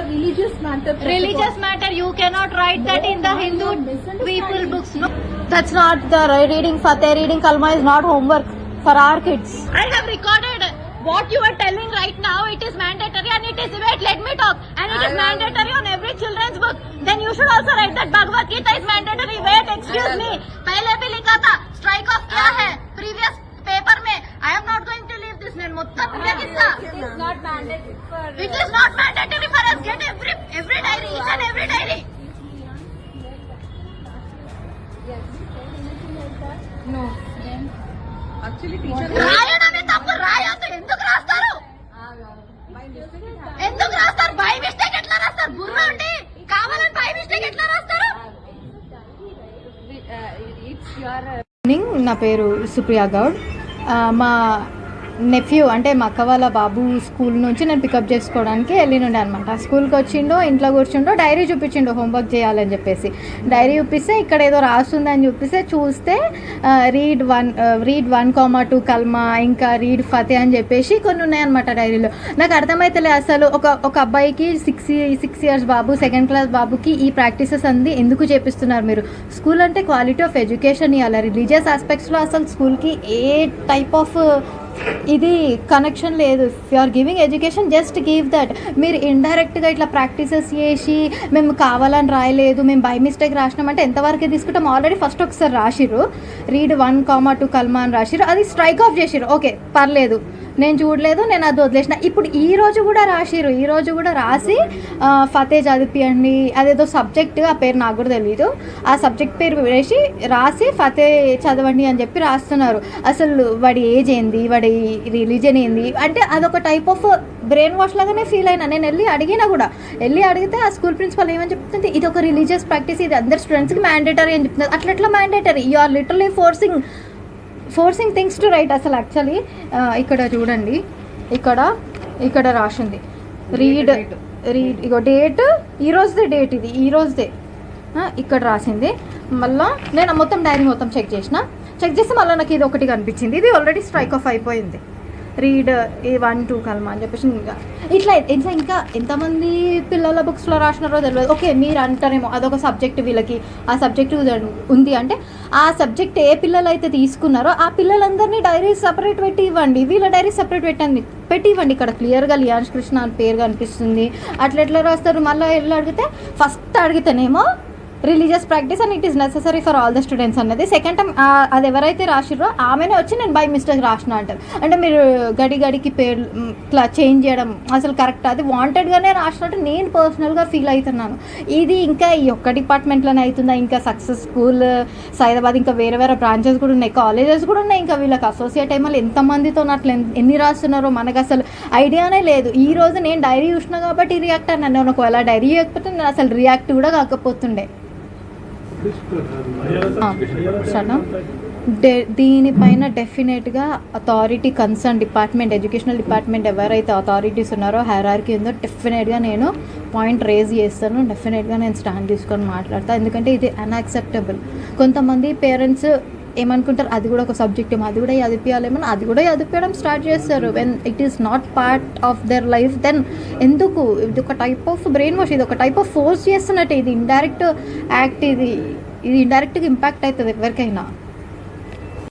religious matter. Religious matter, you cannot write that in the Hindu people books. No, that's not the reading Fateh, reading Kalma is not homework for our kids. I have recorded what you are telling right now. It is mandatory and it is, wait, let me talk, and it is mandatory on every children's book. Then you should also write that Bhagavad Gita is mandatory. Wait, excuse me, पहले भी लिखा था strike off क्या है previous paper में. I am not going to leave this name. मतलब क्या किस्सा? It is not mandatory for. It is not mandatory for us. Get every diary, each and every diary. Yes. Anything like that? No. Then actually teacher. రాయడమే తప్పు. రాయొద్దు. ఎందుకు రాస్తారు? by mistake it happened. ఎందుకు రాస్తారు? By mistake ఎట్లా రాస్తారు? బుర్ర ఉండి కావాలని బై మిస్టేక్ ఎట్లా రాస్తారు? It's your. నా పేరు సుప్రియా గౌడ్. మా నెఫ్యూ అంటే మా అక్క వాళ్ళ బాబు స్కూల్ నుంచి నేను పికప్ చేసుకోవడానికి వెళ్ళినుండే అనమాట. స్కూల్కి వచ్చిండో ఇంట్లో కూర్చుండో డైరీ చూపించిండో హోంవర్క్ చేయాలని చెప్పేసి. డైరీ చూపిస్తే ఇక్కడ ఏదో రాస్తుందని చూపిస్తే చూస్తే రీడ్ 1,2 కల్మా, ఇంకా రీడ్ ఫతే అని చెప్పేసి కొన్ని ఉన్నాయన్నమాట డైరీలో. నాకు అర్థమైతలే అసలు ఒక అబ్బాయికి 6 years బాబు, 2nd class బాబుకి ఈ ప్రాక్టీసెస్ అంది ఎందుకు చేపిస్తున్నారు మీరు? స్కూల్ అంటే క్వాలిటీ ఆఫ్ ఎడ్యుకేషన్ ఇవ్వాలి. రిలీజియస్ ఆస్పెక్ట్స్లో అసలు స్కూల్కి ఏ టైప్ ఆఫ్ ఇది కనెక్షన్ లేదు. If you are giving education just give that. మీరు ఇండైరెక్ట్గా ఇట్లా ప్రాక్టీసెస్ చేసి మేము కావాలని రాయలేదు, మేము బై మిస్టేక్ రాసినామంటే ఎంతవరకు తీసుకుంటాం? ఆల్రెడీ ఫస్ట్ ఒకసారి రాసిర్రు, రీడ్ 1,2 కల్మా అని రాసిర్రు, అది స్ట్రైక్ ఆఫ్ చేసిర్రు. ఓకే పర్లేదు, నేను చూడలేదు, నేను అది వదిలేసిన. ఇప్పుడు ఈ రోజు కూడా రాసిర్రు, ఈ రోజు కూడా రాసి ఫతే చదివియండి, అదేదో సబ్జెక్ట్, ఆ పేరు నాకు కూడా తెలియదు, ఆ సబ్జెక్ట్ పేరు వేసి రాసి ఫతే చదవండి అని చెప్పి రాస్తున్నారు. అసలు వాడి ఏజ్ ఏంది, వాడి రిలీజన్ ఏంది అంటే అదొక టైప్ ఆఫ్ బ్రెయిన్ వాష్ లాగానే ఫీల్ అయినా. నేను వెళ్ళి అడిగితే ఆ స్కూల్ ప్రిన్సిపల్ ఏమని చెప్తుంది, ఇది ఒక రిలీజియస్ ప్రాక్టీస్, ఇది అందరు స్టూడెంట్స్కి మ్యాండేటరీ అని చెప్తుంది. అట్లా mandatory? You are literally forcing things to write. అసలు యాక్చువల్లీ ఇక్కడ చూడండి, ఇక్కడ రాసింది రీడ్ ఇగో డేట్, ఈరోజుదే డేట్, ఇది ఈరోజుదే ఇక్కడ రాసింది. మళ్ళీ నేను మొత్తం డైరీ మొత్తం చెక్ చేస్తే మళ్ళీ నాకు ఇది ఒకటి కనిపించింది. ఇది ఆల్రెడీ స్ట్రైక్ ఆఫ్ అయిపోయింది. రీడ్ 1,2 కల్మా అని చెప్పేసి ఇట్లా ఇంకా ఎంతమంది పిల్లల బుక్స్లో రాసినారో తెలియదు. ఓకే మీరు అంటారేమో అదొక సబ్జెక్ట్, వీళ్ళకి ఆ సబ్జెక్ట్ ఉంది అంటే ఆ సబ్జెక్ట్ ఏ పిల్లలు అయితే తీసుకున్నారో ఆ పిల్లలందరినీ డైరీ సపరేట్ పెట్టి ఇవ్వండి, వీళ్ళ డైరీ సపరేట్ పెట్టి ఇవ్వండి. ఇక్కడ క్లియర్గా లియాన్స్ కృష్ణ అని పేరు కనిపిస్తుంది. ఎట్లా రాస్తారు? మళ్ళీ వెళ్ళి అడిగితే ఫస్ట్ అడిగితేనేమో religious practice and it is necessary for all the students అన్నది. సెకండ్ టైం అది ఎవరైతే రాసిర్రో ఆమెనే వచ్చి నేను బై మిస్టేక్ రాసిన అంటారు. అంటే మీరు గడికి పేరు ఇట్లా చేంజ్ చేయడం అసలు కరెక్ట్? అది వాంటెడ్గానే రాసినట్టు నేను పర్సనల్గా ఫీల్ అవుతున్నాను. ఇది ఇంకా ఈ ఒక్క డిపార్ట్మెంట్లోనే అవుతుందా? ఇంకా సక్సెస్ స్కూల్ సైదాబాద్ ఇంకా వేరే బ్రాంచెస్ కూడా ఉన్నాయి, కాలేజెస్ కూడా ఉన్నాయి. ఇంకా వీళ్ళకి అసోసియేట్ అయ్యి మళ్ళీ ఎంతమందితో అట్లా ఎన్ని రాస్తున్నారో మనకు అసలు ఐడియానే లేదు. ఈ రోజు నేను డైరీ చూసినా కాబట్టి రియాక్ట్ అన్నాను. నేను ఒకవేళ డైరీ చేయకపోతే నేను అసలు రియాక్ట్ కూడా కాకపోతుండే. దీనిపైన డెఫినెట్గా authority concern department, educational department ఎవరైతే అథారిటీస్ ఉన్నారో హైరార్కీ ఉందో డెఫినెట్గా నేను పాయింట్ రేజ్ చేస్తాను. డెఫినెట్గా నేను స్టాండ్ తీసుకొని మాట్లాడతాను. ఎందుకంటే ఇది అన్యాక్సెప్టబుల్. కొంతమంది పేరెంట్స్ ఏమనుకుంటారు, అది కూడా ఒక సబ్జెక్ట్ ఏమో, అది కూడా చదివించాలేమో, అది కూడా చదివించడం స్టార్ట్ చేస్తారు. When it is not part of their life then ఎందుకు? ఇది ఒక టైప్ ఆఫ్ బ్రెయిన్ వాష్, ఇది ఒక టైప్ ఆఫ్ ఫోర్స్ చేస్తున్నట్టు. ఇది ఇండైరెక్ట్ యాక్ట్, ఇది ఇండైరెక్ట్గా ఇంపాక్ట్ అవుతుంది ఎవరికైనా.